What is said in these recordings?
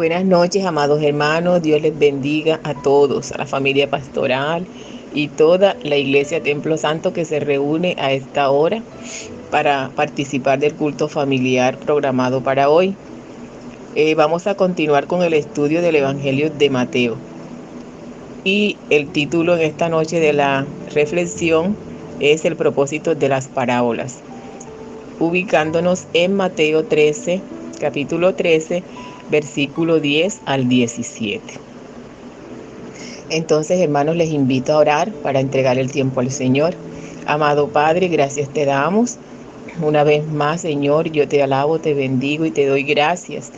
Buenas noches, amados hermanos. Dios les bendiga a todos, a la familia pastoral y toda la Iglesia Templo Santo que se reúne a esta hora para participar del culto familiar programado para hoy. Vamos a continuar con el estudio del Evangelio de Mateo. Y el título en esta noche de la reflexión es el propósito de las parábolas, ubicándonos en Mateo 13, capítulo 13, versículo 10 al 17. Entonces, hermanos, les invito a orar para entregar el tiempo al Señor. Amado Padre, gracias te damos. Una vez más, Señor, yo te alabo, te bendigo y te doy gracias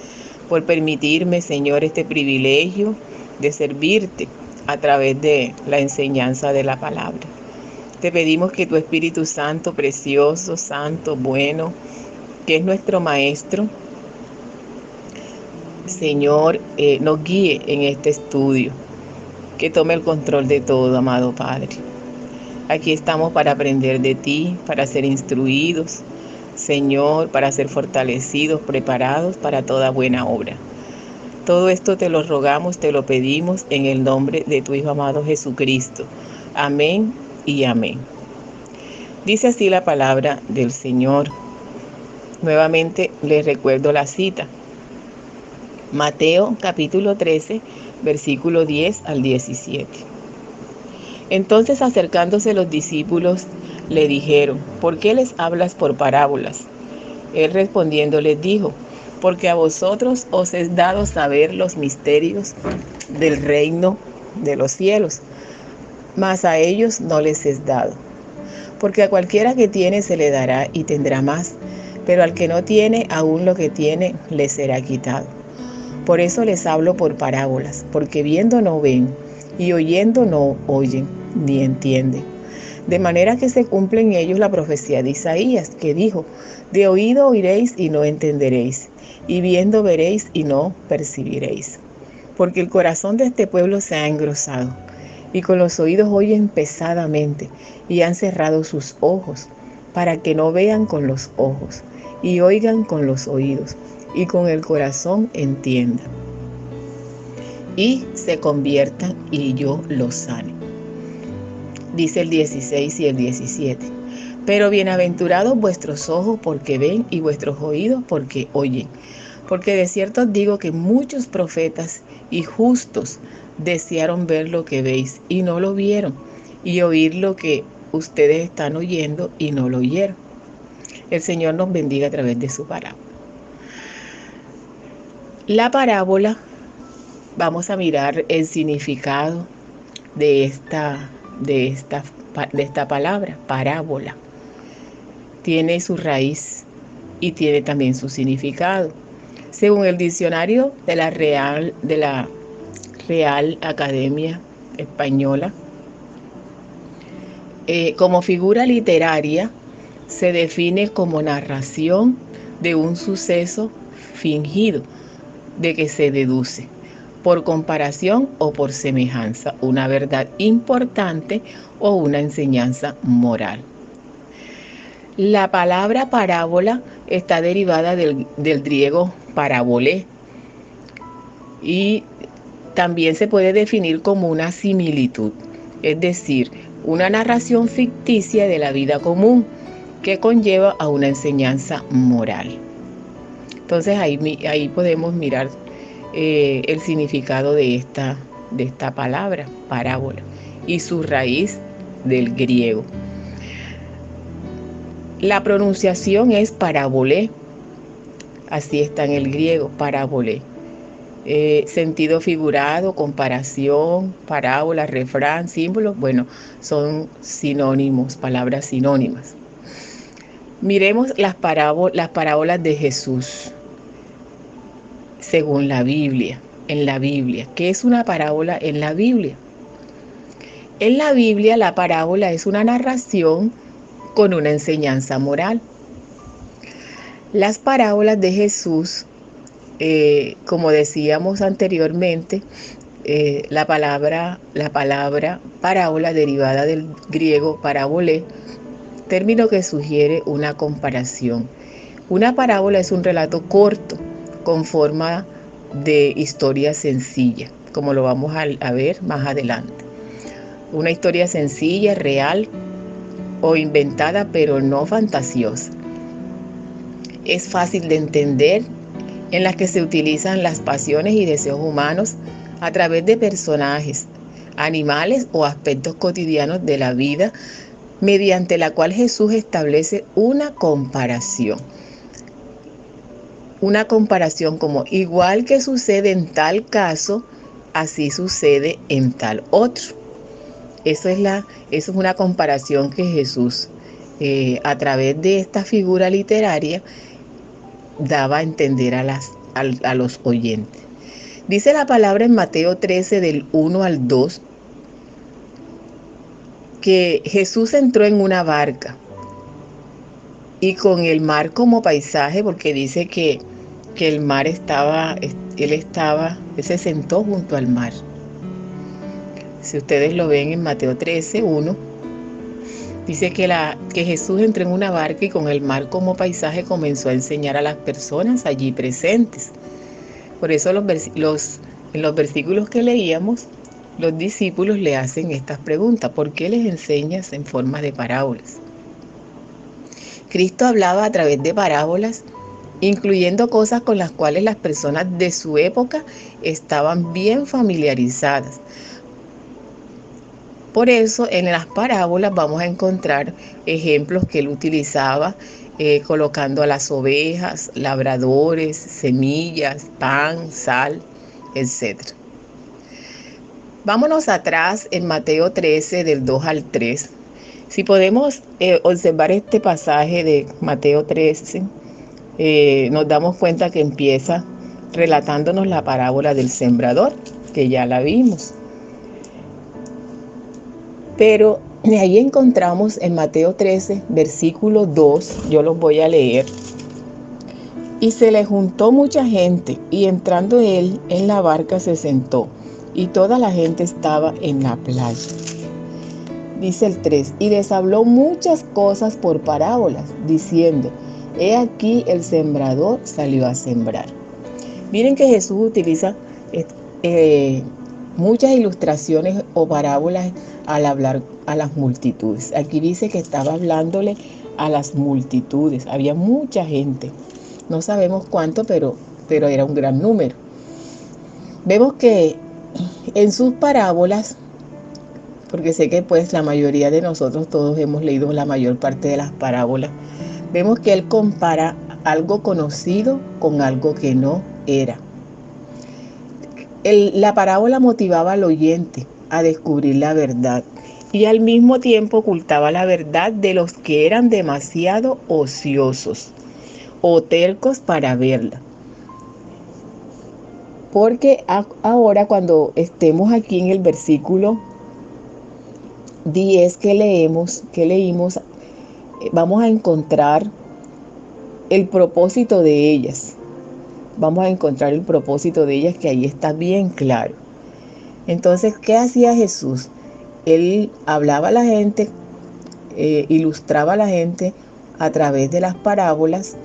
por permitirme, Señor, este privilegio de servirte a través de la enseñanza de la palabra. Te pedimos que tu Espíritu Santo, precioso, santo, bueno, que es nuestro Maestro, Señor, nos guíe en este estudio, que tome el control de todo, amado Padre. Aquí estamos para aprender de ti, para ser instruidos, Señor, para ser fortalecidos, preparados para toda buena obra. Todo esto te lo rogamos, te lo pedimos en el nombre de tu Hijo amado Jesucristo. Amén y amén. Dice así la palabra del Señor. Nuevamente les recuerdo la cita. Mateo capítulo 13, versículo 10 al 17. Entonces, acercándose los discípulos, le dijeron: ¿por qué les hablas por parábolas? Él respondiendo les dijo: porque a vosotros os es dado saber los misterios del reino de los cielos, mas a ellos no les es dado. Porque a cualquiera que tiene se le dará y tendrá más, pero al que no tiene, aún lo que tiene le será quitado. Por eso les hablo por parábolas, porque viendo no ven, y oyendo no oyen, ni entienden. De manera que se cumple en ellos la profecía de Isaías, que dijo: de oído oiréis y no entenderéis, y viendo veréis y no percibiréis. Porque el corazón de este pueblo se ha engrosado, y con los oídos oyen pesadamente, y han cerrado sus ojos, para que no vean con los ojos, y oigan con los oídos, y con el corazón entiendan, y se conviertan y yo los sane. Dice el 16 y el 17. Pero bienaventurados vuestros ojos porque ven y vuestros oídos porque oyen. Porque de cierto os digo que muchos profetas y justos desearon ver lo que veis y no lo vieron, y oír lo que ustedes están oyendo y no lo oyeron. El Señor nos bendiga a través de su palabra. La parábola, vamos a mirar el significado de esta palabra, parábola. Tiene su raíz y tiene también su significado. Según el diccionario de la Real Academia Española, como figura literaria se define como narración de un suceso fingido, de que se deduce, por comparación o por semejanza, una verdad importante o una enseñanza moral. La palabra parábola está derivada del griego parabolé y también se puede definir como una similitud, es decir, una narración ficticia de la vida común que conlleva a una enseñanza moral. Entonces ahí podemos mirar el significado de esta palabra, parábola, y su raíz del griego. La pronunciación es parabolé, así está en el griego, parabolé. Sentido figurado, comparación, parábola, refrán, símbolo, bueno, son palabras sinónimas. Miremos las parábolas de Jesús según la Biblia, en la Biblia. ¿Qué es una parábola en la Biblia? En la Biblia, la parábola es una narración con una enseñanza moral. Las parábolas de Jesús, como decíamos anteriormente, la palabra parábola, derivada del griego parabolé, término que sugiere una comparación. Una parábola es un relato corto, con forma de historia sencilla, como lo vamos a ver más adelante. Una historia sencilla, real o inventada, pero no fantasiosa. Es fácil de entender, en la que se utilizan las pasiones y deseos humanos a través de personajes, animales o aspectos cotidianos de la vida, mediante la cual Jesús establece una comparación. Una comparación como igual que sucede en tal caso, así sucede en tal otro. Eso es una comparación que Jesús, a través de esta figura literaria, daba a entender a los oyentes. Dice la palabra en Mateo 13, del 1 al 2, que Jesús entró en una barca y con el mar como paisaje, porque dice que el mar él se sentó junto al mar. Si ustedes lo ven en Mateo 13, 1, dice que Jesús entró en una barca y con el mar como paisaje comenzó a enseñar a las personas allí presentes. Por eso en los versículos que leíamos, los discípulos le hacen estas preguntas: ¿por qué les enseñas en forma de parábolas? Cristo hablaba a través de parábolas, incluyendo cosas con las cuales las personas de su época estaban bien familiarizadas. Por eso en las parábolas vamos a encontrar ejemplos que él utilizaba, colocando a las ovejas, labradores, semillas, pan, sal, etc. Vámonos atrás en Mateo 13, del 2 al 3. Si podemos observar este pasaje de Mateo 13, nos damos cuenta que empieza relatándonos la parábola del sembrador, que ya la vimos. Pero ahí encontramos en Mateo 13, versículo 2, yo los voy a leer. Y se le juntó mucha gente, y entrando él en la barca se sentó, y toda la gente estaba en la playa. Dice el 3, y les habló muchas cosas por parábolas, diciendo: he aquí el sembrador salió a sembrar. Miren que Jesús utiliza muchas ilustraciones o parábolas al hablar a las multitudes. Aquí dice que estaba hablándole a las multitudes. Había mucha gente. No sabemos cuánto, pero era un gran número. Vemos que en sus parábolas, porque sé que pues la mayoría de nosotros todos hemos leído la mayor parte de las parábolas, vemos que él compara algo conocido con algo que no era. La parábola motivaba al oyente a descubrir la verdad y al mismo tiempo ocultaba la verdad de los que eran demasiado ociosos o tercos para verla. Porque ahora, cuando estemos aquí en el versículo 10 que leímos, vamos a encontrar el propósito de ellas. Vamos a encontrar el propósito de ellas, que ahí está bien claro. Entonces, ¿qué hacía Jesús? Él hablaba a la gente, ilustraba a la gente a través de las parábolas,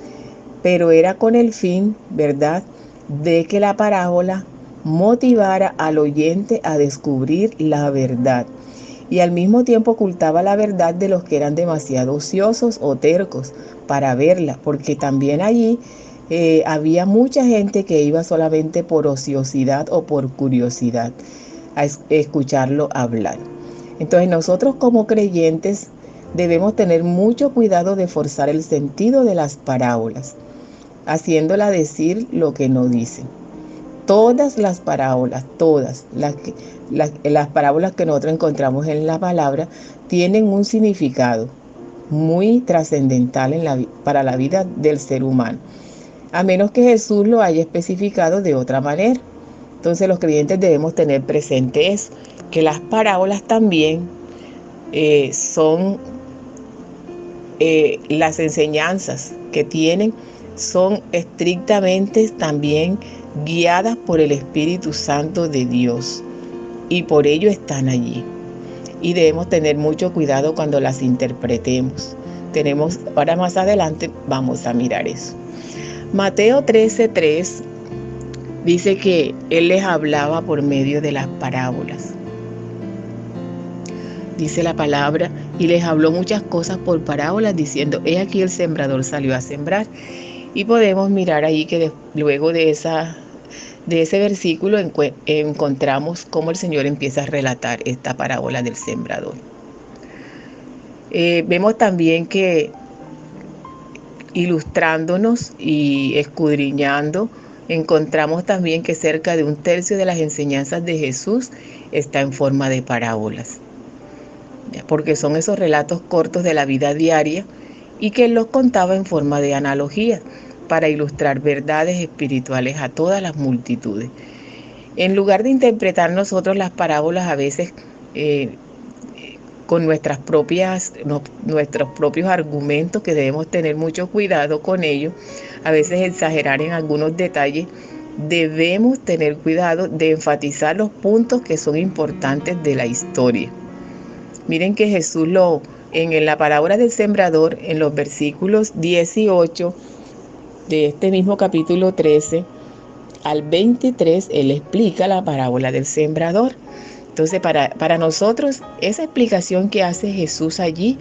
pero era con el fin, ¿verdad?, de que la parábola motivara al oyente a descubrir la verdad. Y al mismo tiempo ocultaba la verdad de los que eran demasiado ociosos o tercos para verla, porque también allí había mucha gente que iba solamente por ociosidad o por curiosidad a escucharlo hablar. Entonces nosotros como creyentes debemos tener mucho cuidado de forzar el sentido de las parábolas, haciéndola decir lo que no dicen. Todas las parábolas, todas las parábolas que nosotros encontramos en la palabra tienen un significado muy trascendental para la vida del ser humano, a menos que Jesús lo haya especificado de otra manera. Entonces los creyentes debemos tener presente eso, que las parábolas también son las enseñanzas que tienen, son estrictamente también guiadas por el Espíritu Santo de Dios, y por ello están allí. Y debemos tener mucho cuidado cuando las interpretemos. Ahora más adelante vamos a mirar eso. Mateo 13:3 dice que Él les hablaba por medio de las parábolas. Dice la palabra, y les habló muchas cosas por parábolas, diciendo, he aquí el sembrador salió a sembrar. Y podemos mirar ahí que luego de ese versículo encontramos cómo el Señor empieza a relatar esta parábola del sembrador. Vemos también que ilustrándonos y escudriñando, encontramos también que cerca de un tercio de las enseñanzas de Jesús está en forma de parábolas, porque son esos relatos cortos de la vida diaria y que Él los contaba en forma de analogías para ilustrar verdades espirituales a todas las multitudes. En lugar de interpretar nosotros las parábolas a veces con nuestros propios argumentos, que debemos tener mucho cuidado con ellos, a veces exagerar en algunos detalles, debemos tener cuidado de enfatizar los puntos que son importantes de la historia. Miren que Jesús en la parábola del sembrador, en los versículos 18 de este mismo capítulo 13 al 23, Él explica la parábola del sembrador. Entonces, para nosotros, esa explicación que hace Jesús allí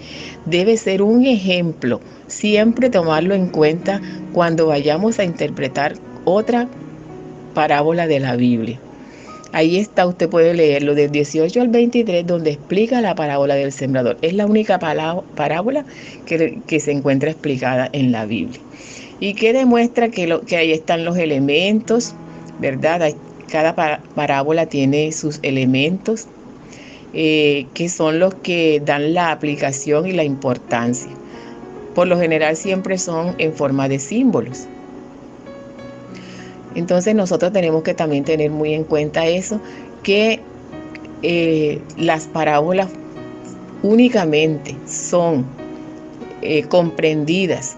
debe ser un ejemplo, siempre tomarlo en cuenta cuando vayamos a interpretar otra parábola de la Biblia. Ahí está, usted puede leerlo del 18 al 23, donde explica la parábola del sembrador. Es la única parábola que se encuentra explicada en la Biblia. Y que demuestra que ahí están los elementos, ¿verdad? Cada parábola tiene sus elementos, que son los que dan la aplicación y la importancia. Por lo general siempre son en forma de símbolos. Entonces nosotros tenemos que también tener muy en cuenta eso, que las parábolas únicamente son comprendidas,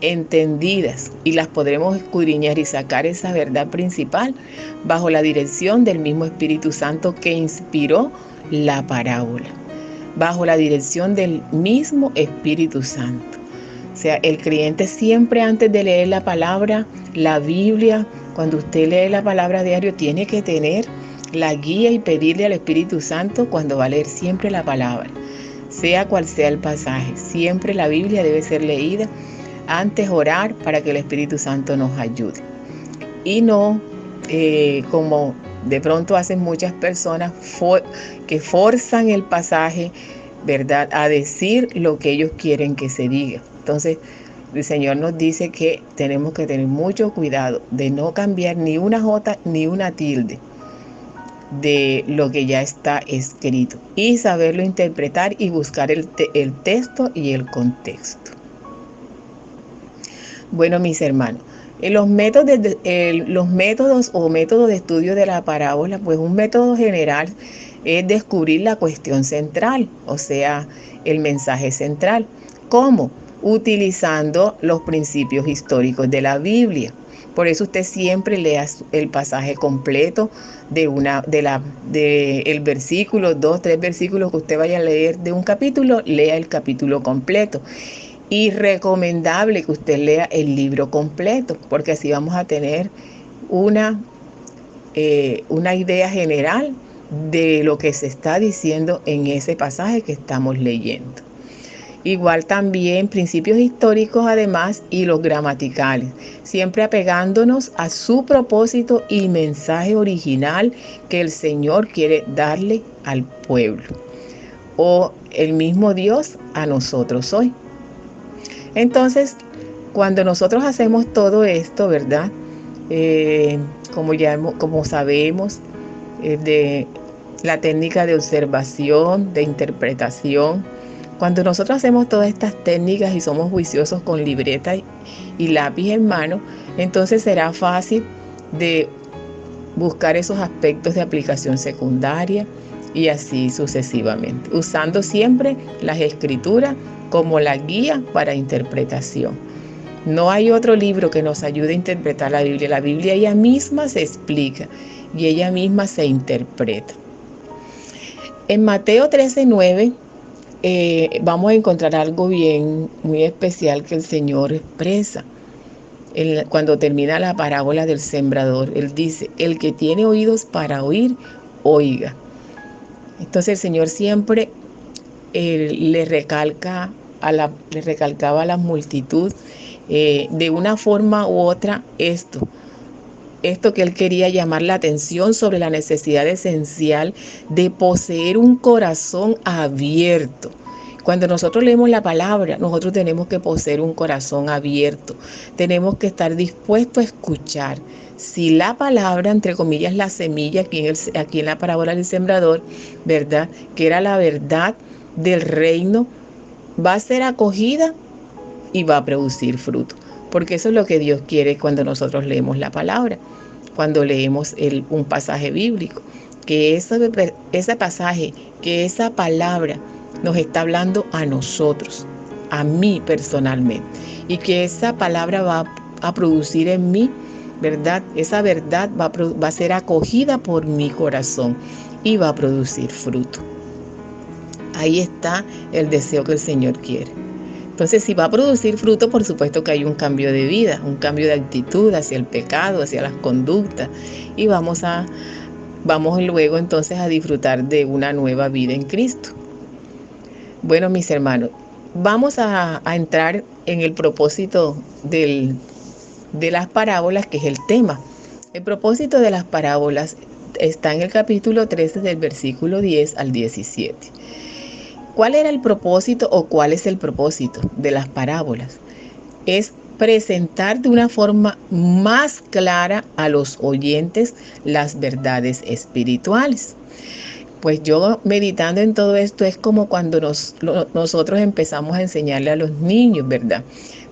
entendidas, y las podremos escudriñar y sacar esa verdad principal bajo la dirección del mismo Espíritu Santo que inspiró la parábola, bajo la dirección del mismo Espíritu Santo. O sea, el creyente siempre, antes de leer la palabra, la Biblia, cuando usted lee la palabra diario, tiene que tener la guía y pedirle al Espíritu Santo cuando va a leer siempre la palabra, sea cual sea el pasaje. Siempre la Biblia debe ser leída, antes orar para que el Espíritu Santo nos ayude. Y no como de pronto hacen muchas personas que forzan el pasaje, ¿verdad?, a decir lo que ellos quieren que se diga. Entonces, el Señor nos dice que tenemos que tener mucho cuidado de no cambiar ni una jota ni una tilde de lo que ya está escrito y saberlo interpretar y buscar el texto y el contexto. Bueno, mis hermanos, los métodos o métodos de estudio de la parábola, pues un método general es descubrir la cuestión central, o sea, el mensaje central. ¿Cómo? Utilizando los principios históricos de la Biblia. Por eso usted siempre lea el pasaje completo el versículo, 2, 3 versículos que usted vaya a leer de un capítulo, lea el capítulo completo. Y recomendable que usted lea el libro completo, porque así vamos a tener una idea general de lo que se está diciendo en ese pasaje que estamos leyendo. Igual también principios históricos además y los gramaticales, siempre apegándonos a su propósito y mensaje original que el Señor quiere darle al pueblo, o el mismo Dios a nosotros hoy. Entonces, cuando nosotros hacemos todo esto, ¿verdad? Como sabemos, de la técnica de observación, de interpretación, cuando nosotros hacemos todas estas técnicas y somos juiciosos con libreta y lápiz en mano, entonces será fácil de buscar esos aspectos de aplicación secundaria y así sucesivamente, usando siempre las escrituras como la guía para interpretación. No hay otro libro que nos ayude a interpretar la Biblia. La Biblia ella misma se explica y ella misma se interpreta. En Mateo 13:9 vamos a encontrar algo muy especial que el Señor expresa. cuando termina la parábola del sembrador, él dice, el que tiene oídos para oír, oiga. Entonces el Señor siempre le recalcaba a la multitud de una forma u otra esto que él quería llamar la atención sobre la necesidad esencial de poseer un corazón abierto. Cuando nosotros leemos la palabra, nosotros tenemos que poseer un corazón abierto. Tenemos que estar dispuestos a escuchar. Si la palabra, entre comillas, la semilla, aquí en la parábola del sembrador, ¿verdad? Que era la verdad del reino, va a ser acogida y va a producir fruto. Porque eso es lo que Dios quiere cuando nosotros leemos la palabra, cuando leemos un pasaje bíblico, que ese pasaje, que esa palabra nos está hablando a nosotros, a mí personalmente, y que esa palabra va a producir en mí, ¿verdad? Esa verdad va a ser acogida por mi corazón y va a producir fruto. Ahí está el deseo que el Señor quiere. Entonces, si va a producir fruto, por supuesto que hay un cambio de vida, un cambio de actitud hacia el pecado, hacia las conductas. Y vamos luego entonces a disfrutar de una nueva vida en Cristo. Bueno, mis hermanos, vamos a entrar en el propósito de las parábolas, que es el tema. El propósito de las parábolas está en el capítulo 13 del versículo 10 al 17. ¿Cuál era el propósito o cuál es el propósito de las parábolas? Es presentar de una forma más clara a los oyentes las verdades espirituales. Pues yo, meditando en todo esto, es como cuando nosotros empezamos a enseñarle a los niños, ¿verdad?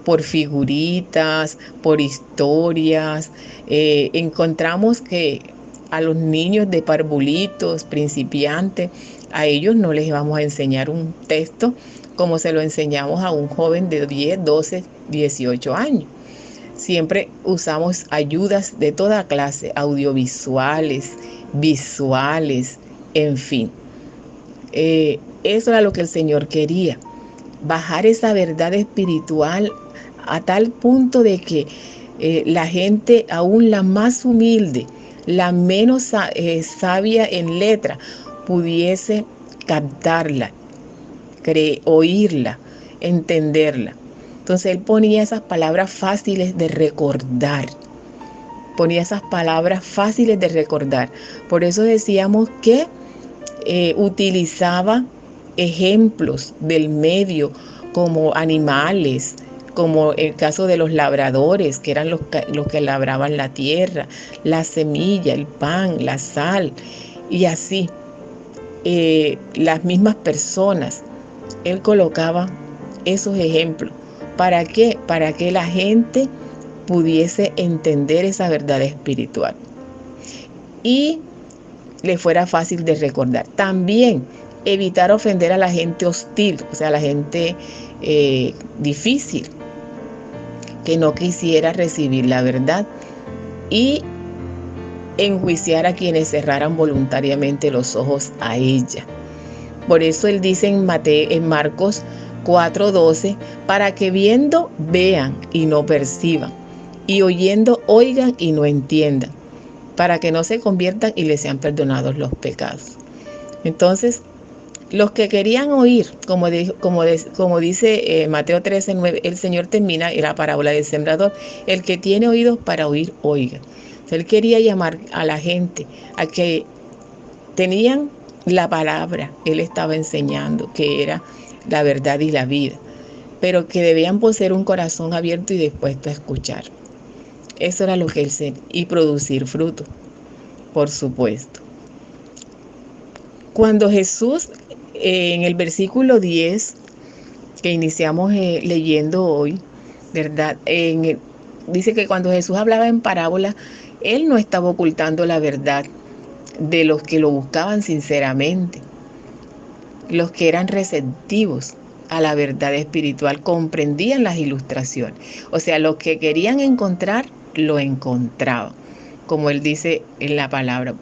Por figuritas, por historias. Encontramos que a los niños de parvulitos, principiantes, a ellos no les vamos a enseñar un texto como se lo enseñamos a un joven de 10, 12, 18 años. Siempre usamos ayudas de toda clase, audiovisuales, visuales, en fin. Eso era lo que el Señor quería, bajar esa verdad espiritual a tal punto de que la gente, aún la más humilde, la menos sabia en letra, pudiese captarla, oírla, entenderla. Entonces él ponía esas palabras fáciles de recordar. Por eso decíamos que utilizaba ejemplos del medio como animales, como el caso de los labradores, que eran los que labraban la tierra, la semilla, el pan, la sal, y así las mismas personas. Él colocaba esos ejemplos. ¿Para qué? Para que la gente pudiese entender esa verdad espiritual y le fuera fácil de recordar. También evitar ofender a la gente hostil, o sea, a la gente difícil, que no quisiera recibir la verdad, y enjuiciar a quienes cerraran voluntariamente los ojos a ella. Por eso él dice en Marcos 4:12, para que viendo vean y no perciban, y oyendo oigan y no entiendan, para que no se conviertan y les sean perdonados los pecados. Entonces, los que querían oír, como dice Mateo 13:9, el Señor termina en la parábola del sembrador, el que tiene oídos para oír, oiga. Él quería llamar a la gente a que tenían la palabra, él estaba enseñando que era la verdad y la vida, pero que debían poseer un corazón abierto y dispuesto a escuchar. Eso era lo que él decía, y producir fruto, por supuesto. Cuando Jesús, en el versículo 10, que iniciamos leyendo hoy, ¿verdad? Dice que cuando Jesús hablaba en parábola, él no estaba ocultando la verdad de los que lo buscaban sinceramente. Los que eran receptivos a la verdad espiritual comprendían las ilustraciones. O sea, los que querían encontrar, lo encontraban. Como él dice en la palabra,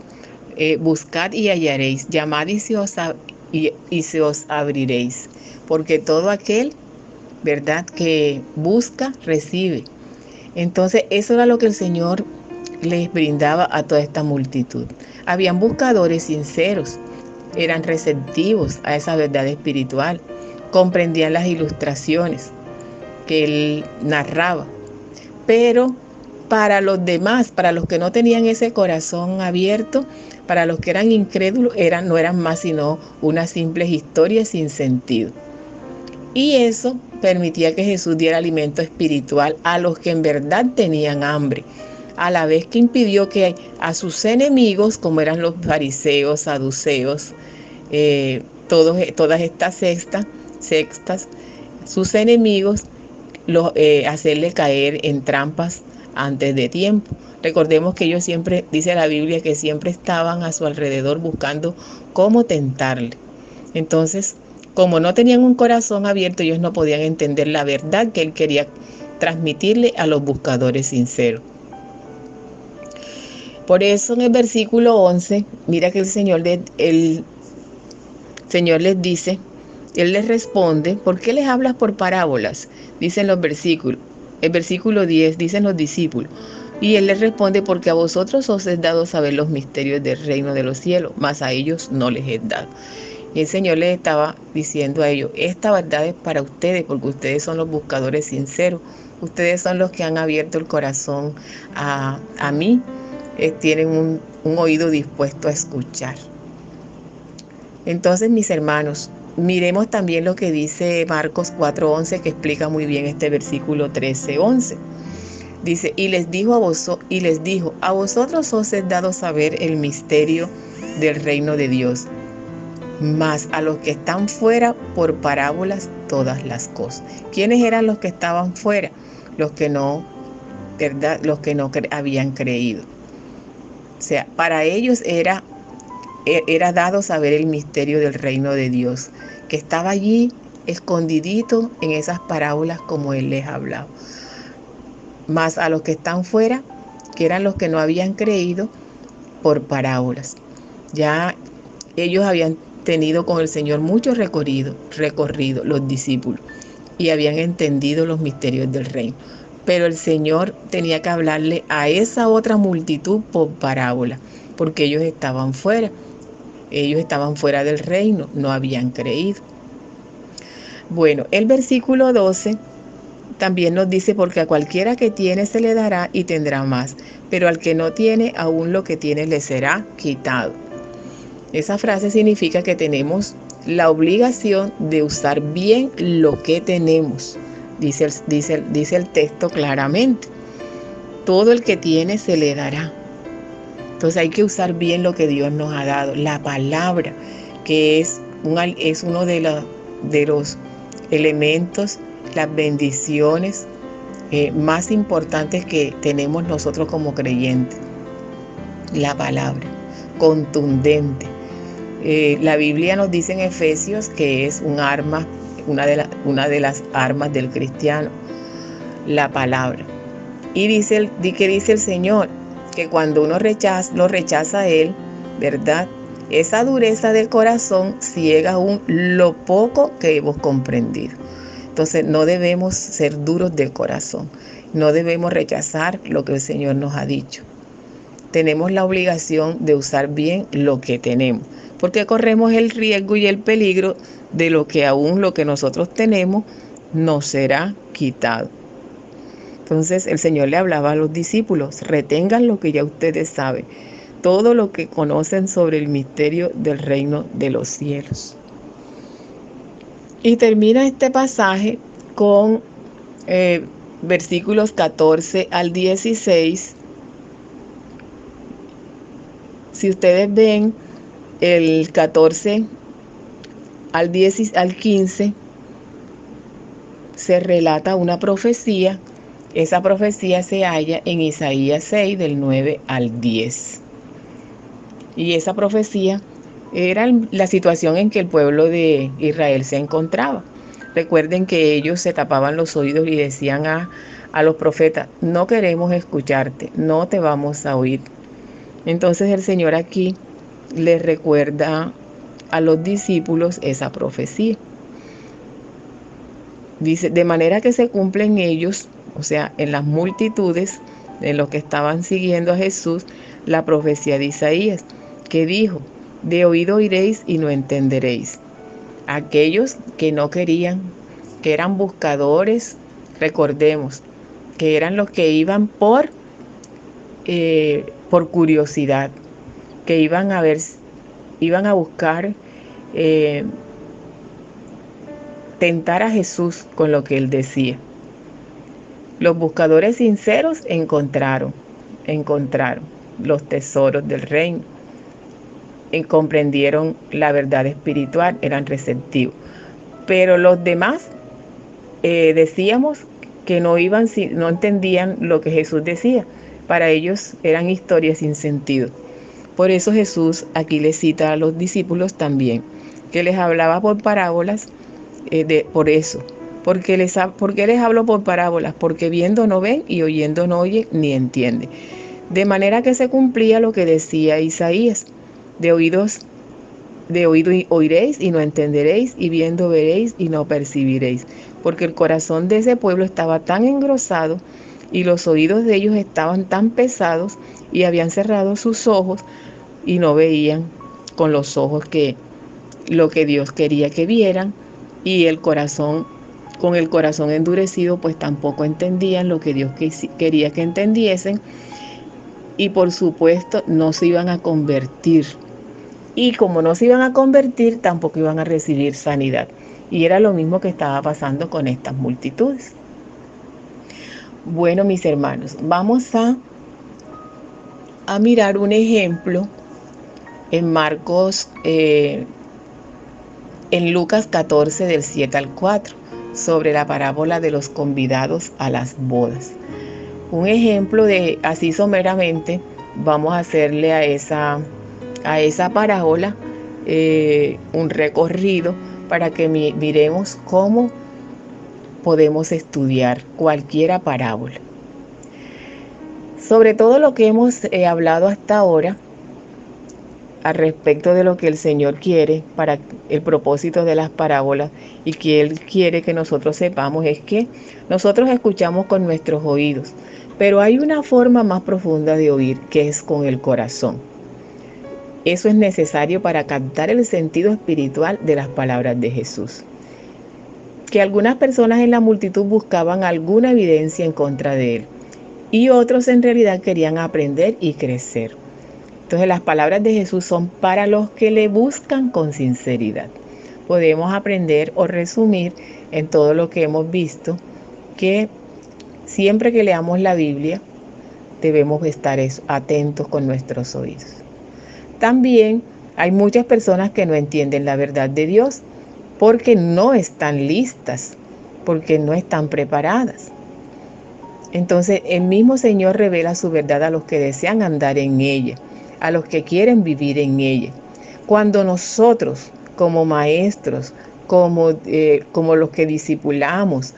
buscad y hallaréis, llamad y se os abriréis. Porque todo aquel, ¿verdad?, que busca, recibe. Entonces eso era lo que el Señor les brindaba a toda esta multitud. Habían buscadores sinceros, eran receptivos a esa verdad espiritual, comprendían las ilustraciones que él narraba. Pero para los demás, para los que no tenían ese corazón abierto, para los que eran incrédulos, no eran más sino unas simples historias sin sentido. Y eso permitía que Jesús diera alimento espiritual a los que en verdad tenían hambre, a la vez que impidió que a sus enemigos, como eran los fariseos, saduceos, todas estas sectas, sus enemigos, hacerle caer en trampas antes de tiempo. Recordemos que ellos siempre, dice la Biblia, que siempre estaban a su alrededor buscando cómo tentarle. Entonces, como no tenían un corazón abierto, ellos no podían entender la verdad que él quería transmitirle a los buscadores sinceros. Por eso en el versículo 11, mira que el Señor les dice, Él les responde, ¿por qué les hablas por parábolas? Dicen los versículos. El versículo 10 dicen los discípulos. Y Él les responde, porque a vosotros os es dado saber los misterios del reino de los cielos, mas a ellos no les es dado. Y el Señor les estaba diciendo a ellos, esta verdad es para ustedes, porque ustedes son los buscadores sinceros. Ustedes son los que han abierto el corazón a mí. Tienen un oído dispuesto a escuchar. Entonces, mis hermanos, miremos también lo que dice Marcos 4:11, que explica muy bien este versículo 13:11. Dice, y les dijo, a vosotros os es dado saber el misterio del reino de Dios, mas a los que están fuera, por parábolas todas las cosas. ¿Quiénes eran los que estaban fuera? Los que no, ¿verdad? Los que no habían creído. O sea, para ellos era dado saber el misterio del reino de Dios, que estaba allí escondidito en esas parábolas como Él les hablaba. Más a los que están fuera, que eran los que no habían creído, por parábolas. Ya ellos habían tenido con el Señor mucho recorrido, los discípulos, y habían entendido los misterios del reino. Pero el Señor tenía que hablarle a esa otra multitud por parábola, porque ellos estaban fuera. Ellos estaban fuera del reino, no habían creído. Bueno, el versículo 12 también nos dice, porque a cualquiera que tiene se le dará y tendrá más, pero al que no tiene, aún lo que tiene le será quitado. Esa frase significa que tenemos la obligación de usar bien lo que tenemos. Dice el texto claramente. Todo el que tiene se le dará. Entonces hay que usar bien lo que Dios nos ha dado. La palabra, que es uno de los elementos, las bendiciones más importantes que tenemos nosotros como creyentes. La palabra, contundente. La Biblia nos dice en Efesios que es un arma, una de las armas del cristiano, la palabra. Y dice el Señor, que cuando uno lo rechaza a Él, ¿verdad? Esa dureza del corazón ciega aún lo poco que hemos comprendido. Entonces no debemos ser duros de corazón, no debemos rechazar lo que el Señor nos ha dicho. Tenemos la obligación de usar bien lo que tenemos, porque corremos el riesgo y el peligro de lo que nosotros tenemos nos será quitado. Entonces el Señor le hablaba a los discípulos, retengan lo que ya ustedes saben, todo lo que conocen sobre el misterio del reino de los cielos. Y termina este pasaje con versículos 14 al 16. Si ustedes ven el 14 al 15, se relata una profecía. Esa profecía se halla en Isaías 6, del 9 al 10. Y esa profecía era la situación en que el pueblo de Israel se encontraba. Recuerden que ellos se tapaban los oídos y decían a los profetas, no queremos escucharte, no te vamos a oír. Entonces el Señor aquí les recuerda a los discípulos esa profecía. Dice, de manera que se cumple en ellos o sea, en las multitudes de los que estaban siguiendo a Jesús, la profecía de Isaías, que dijo: de oído oiréis y no entenderéis. Aquellos que no querían, que eran buscadores, recordemos, que eran los que iban por curiosidad, que iban a buscar tentar a Jesús con lo que él decía. Los buscadores sinceros encontraron los tesoros del reino, comprendieron la verdad espiritual, eran receptivos. Pero los demás decíamos que no entendían lo que Jesús decía. Para ellos eran historias sin sentido. Por eso Jesús aquí les cita a los discípulos también, que les hablaba por parábolas. Por eso, ¿por qué les hablo por parábolas? Porque viendo no ven y oyendo no oyen ni entienden. De manera que se cumplía lo que decía Isaías: de oído oiréis y no entenderéis, y viendo veréis y no percibiréis. Porque el corazón de ese pueblo estaba tan engrosado y los oídos de ellos estaban tan pesados, y habían cerrado sus ojos y no veían con los ojos lo que Dios quería que vieran, y con el corazón endurecido, pues tampoco entendían lo que Dios quería que entendiesen, y por supuesto no se iban a convertir. Y como no se iban a convertir, tampoco iban a recibir sanidad. Y era lo mismo que estaba pasando con estas multitudes. Bueno, mis hermanos, vamos a mirar un ejemplo en Marcos, en Lucas 14, del 7 al 4, sobre la parábola de los convidados a las bodas. Un ejemplo de, así someramente, vamos a hacerle a esa parábola un recorrido para que miremos cómo podemos estudiar cualquiera parábola. Sobre todo lo que hemos hablado hasta ahora, al respecto de lo que el Señor quiere para el propósito de las parábolas, y que Él quiere que nosotros sepamos, es que nosotros escuchamos con nuestros oídos, pero hay una forma más profunda de oír, que es con el corazón. Eso es necesario para captar el sentido espiritual de las palabras de Jesús. Que algunas personas en la multitud buscaban alguna evidencia en contra de Él, y otros en realidad querían aprender y crecer. Entonces las palabras de Jesús son para los que le buscan con sinceridad. Podemos aprender o resumir en todo lo que hemos visto que siempre que leamos la Biblia debemos estar atentos con nuestros oídos. También hay muchas personas que no entienden la verdad de Dios porque no están listas, porque no están preparadas. Entonces el mismo Señor revela su verdad a los que desean andar en ella, a los que quieren vivir en ella. Cuando nosotros, como maestros, como los que discipulamos,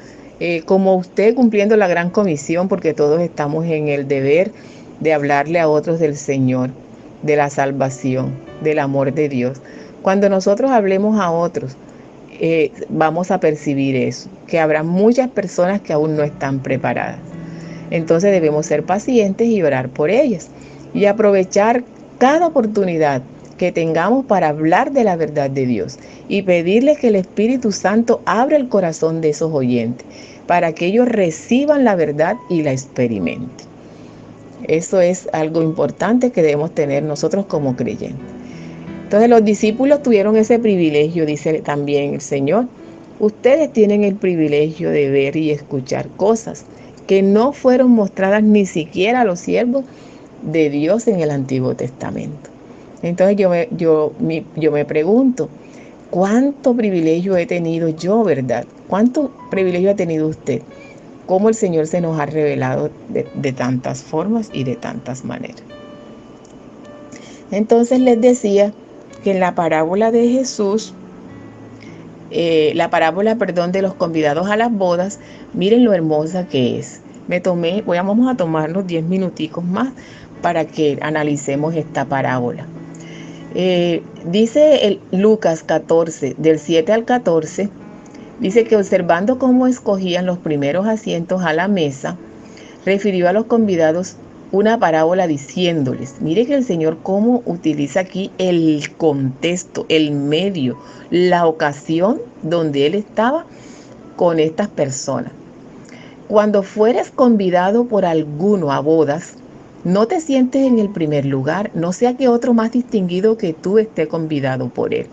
como usted cumpliendo la gran comisión, porque todos estamos en el deber de hablarle a otros del Señor, de la salvación, del amor de Dios. Cuando nosotros hablemos a otros, vamos a percibir eso, que habrá muchas personas que aún no están preparadas. Entonces debemos ser pacientes y orar por ellas, y aprovechar cada oportunidad que tengamos para hablar de la verdad de Dios, y pedirle que el Espíritu Santo abra el corazón de esos oyentes para que ellos reciban la verdad y la experimenten. Eso es algo importante que debemos tener nosotros como creyentes. Entonces los discípulos tuvieron ese privilegio, dice también el Señor. Ustedes tienen el privilegio de ver y escuchar cosas que no fueron mostradas ni siquiera a los siervos de Dios en el Antiguo Testamento. Entonces yo me pregunto, ¿cuánto privilegio he tenido yo, verdad? ¿Cuánto privilegio ha tenido usted? ¿Cómo el Señor se nos ha revelado de tantas formas y de tantas maneras? Entonces les decía que en la parábola de Jesús, de los convidados a las bodas, miren lo hermosa que es. Vamos a tomarnos 10 minuticos más para que analicemos esta parábola. Dice Lucas 14, del 7 al 14, Dice que observando cómo escogían los primeros asientos a la mesa, refirió a los convidados una parábola diciéndoles, mire que el Señor cómo utiliza aquí el contexto, el medio, la ocasión donde Él estaba con estas personas. Cuando fueres convidado por alguno a bodas, no te sientes en el primer lugar, no sea que otro más distinguido que tú esté convidado por él.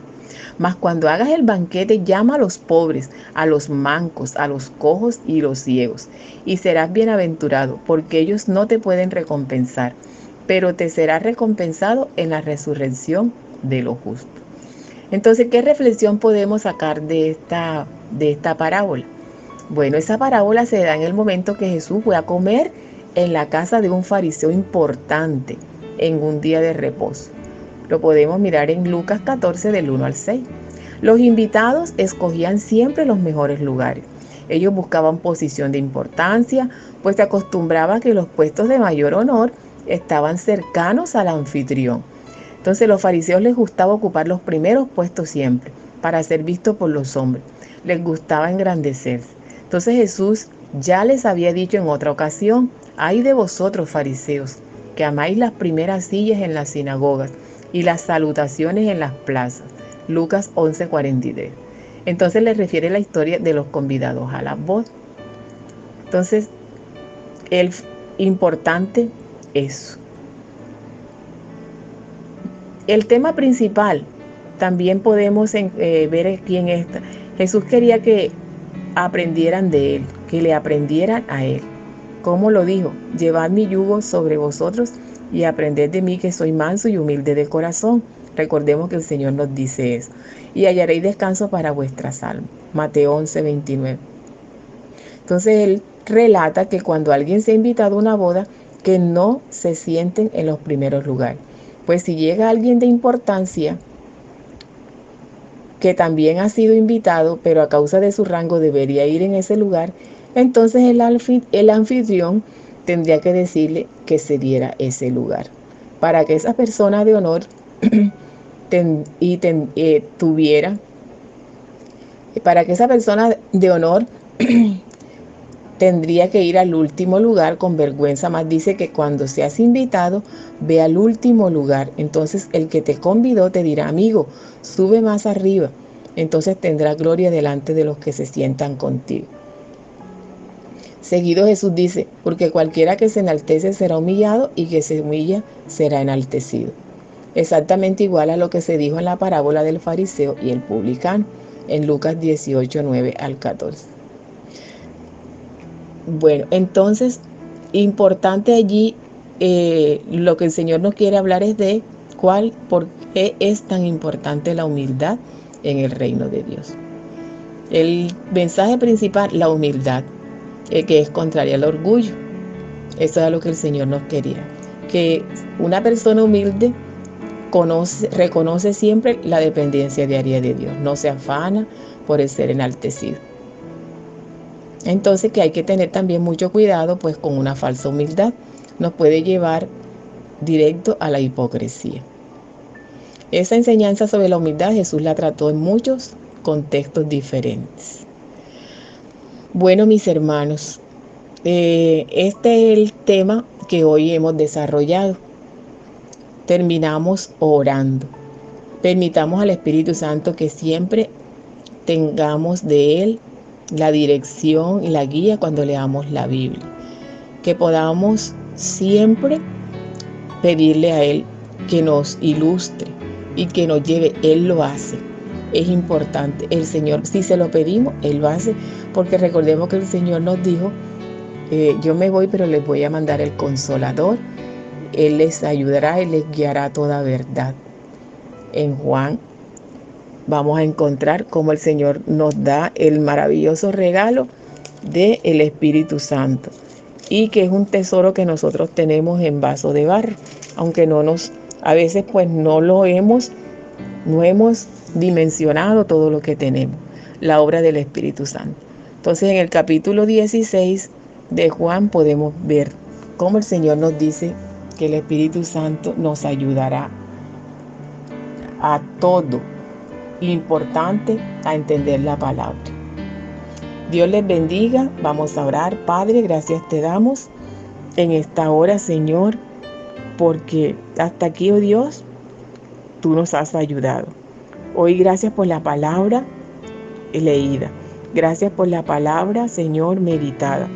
Mas cuando hagas el banquete, llama a los pobres, a los mancos, a los cojos y los ciegos, y serás bienaventurado, porque ellos no te pueden recompensar, pero te será recompensado en la resurrección de los justos. Entonces, ¿qué reflexión podemos sacar de esta parábola? Bueno, esa parábola se da en el momento que Jesús fue a comer en la casa de un fariseo importante en un día de reposo. Lo podemos mirar en Lucas 14 del 1 al 6. Los invitados escogían siempre los mejores lugares. Ellos buscaban posición de importancia, pues se acostumbraba que los puestos de mayor honor estaban cercanos al anfitrión. Entonces a los fariseos les gustaba ocupar los primeros puestos siempre, para ser vistos por los hombres. Les gustaba engrandecerse. Entonces Jesús ya les había dicho en otra ocasión, ay de vosotros fariseos, que amáis las primeras sillas en las sinagogas y las salutaciones en las plazas. Lucas 11:43. Entonces les refiere la historia de los convidados a las bodas. Entonces, el importante es el tema principal. También podemos ver aquí en esta. Jesús quería que aprendieran de Él, que le aprendieran a Él. ¿Cómo lo dijo? Llevad mi yugo sobre vosotros y aprended de mí que soy manso y humilde de corazón. Recordemos que el Señor nos dice eso. Y hallaréis descanso para vuestras almas. Mateo 11:29. Entonces Él relata que cuando alguien se ha invitado a una boda, que no se sienten en los primeros lugares. Pues si llega alguien de importancia, que también ha sido invitado, pero a causa de su rango debería ir en ese lugar, entonces el anfitrión tendría que decirle que se diera ese lugar, para que esa persona de honor para que esa persona de honor tendría que ir al último lugar con vergüenza, más dice que cuando seas invitado, ve al último lugar. Entonces el que te convidó te dirá, amigo, sube más arriba. Entonces tendrá gloria delante de los que se sientan contigo. Seguido Jesús dice, porque cualquiera que se enaltece será humillado y que se humilla será enaltecido. Exactamente igual a lo que se dijo en la parábola del fariseo y el publicano, en Lucas 18, 9 al 14. Bueno, entonces, importante allí, lo que el Señor nos quiere hablar es de por qué es tan importante la humildad en el reino de Dios. El mensaje principal, la humildad, que es contraria al orgullo. Eso es lo que el Señor nos quería. Que una persona humilde reconoce siempre la dependencia diaria de Dios. No se afana por el ser enaltecido. Entonces que hay que tener también mucho cuidado pues con una falsa humildad. Nos puede llevar directo a la hipocresía. Esa enseñanza sobre la humildad Jesús la trató en muchos contextos diferentes. Bueno, mis hermanos, este es el tema que hoy hemos desarrollado. Terminamos orando. Permitamos al Espíritu Santo que siempre tengamos de Él la dirección y la guía cuando leamos la Biblia. Que podamos siempre pedirle a Él que nos ilustre y que nos lleve. Él lo hace. Es importante. El Señor, si se lo pedimos, Él lo hace. Porque recordemos que el Señor nos dijo, yo me voy, pero les voy a mandar el Consolador. Él les ayudará y les guiará a toda verdad. En Juan vamos a encontrar cómo el Señor nos da el maravilloso regalo del Espíritu Santo y que es un tesoro que nosotros tenemos en vaso de barro, aunque a veces pues no hemos dimensionado todo lo que tenemos, la obra del Espíritu Santo. Entonces en el capítulo 16 de Juan podemos ver cómo el Señor nos dice que el Espíritu Santo nos ayudará a todo. Importante a entender la palabra. Dios les bendiga. Vamos a orar. Padre, gracias te damos en esta hora, Señor, porque hasta aquí, oh Dios, tú nos has ayudado. Hoy gracias por la palabra leída. Gracias por la palabra, Señor, meditada.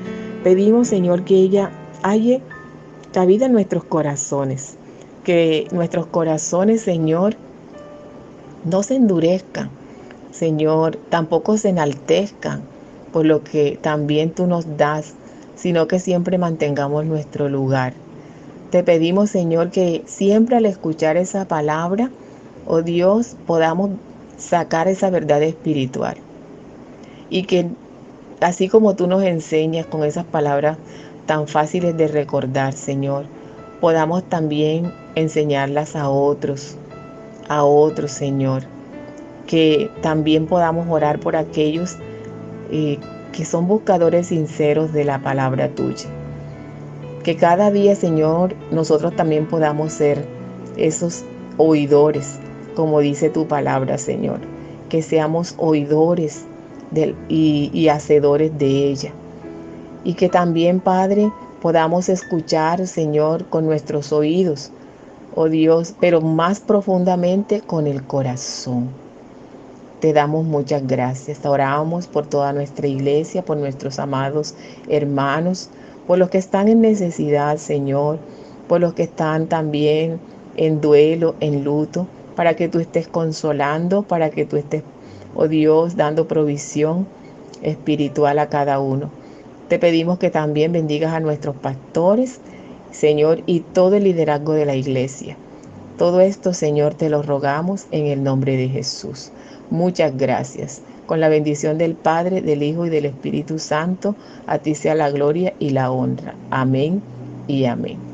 Pedimos, Señor, que ella halle cabida en nuestros corazones. Que nuestros corazones, Señor, no se endurezcan, Señor, tampoco se enaltezcan por lo que también tú nos das, sino que siempre mantengamos nuestro lugar. Te pedimos, Señor, que siempre al escuchar esa palabra, oh Dios, podamos sacar esa verdad espiritual. Y que así como tú nos enseñas con esas palabras tan fáciles de recordar, Señor, podamos también enseñarlas a otros, Señor. Que también podamos orar por aquellos que son buscadores sinceros de la palabra tuya. Que cada día, Señor, nosotros también podamos ser esos oidores, como dice tu palabra, Señor. Que seamos oidores y hacedores de ella. Y que también, Padre, podamos escuchar, Señor, con nuestros oídos, oh Dios, pero más profundamente con el corazón. Te damos muchas gracias. Oramos por toda nuestra iglesia, por nuestros amados hermanos, por los que están en necesidad, Señor, por los que están también en duelo, en luto, para que tú estés consolando, para que tú estés, oh Dios, dando provisión espiritual a cada uno. Te pedimos que también bendigas a nuestros pastores, Señor, y todo el liderazgo de la iglesia. Todo esto, Señor, te lo rogamos en el nombre de Jesús. Muchas gracias. Con la bendición del Padre, del Hijo y del Espíritu Santo, a ti sea la gloria y la honra. Amén y amén.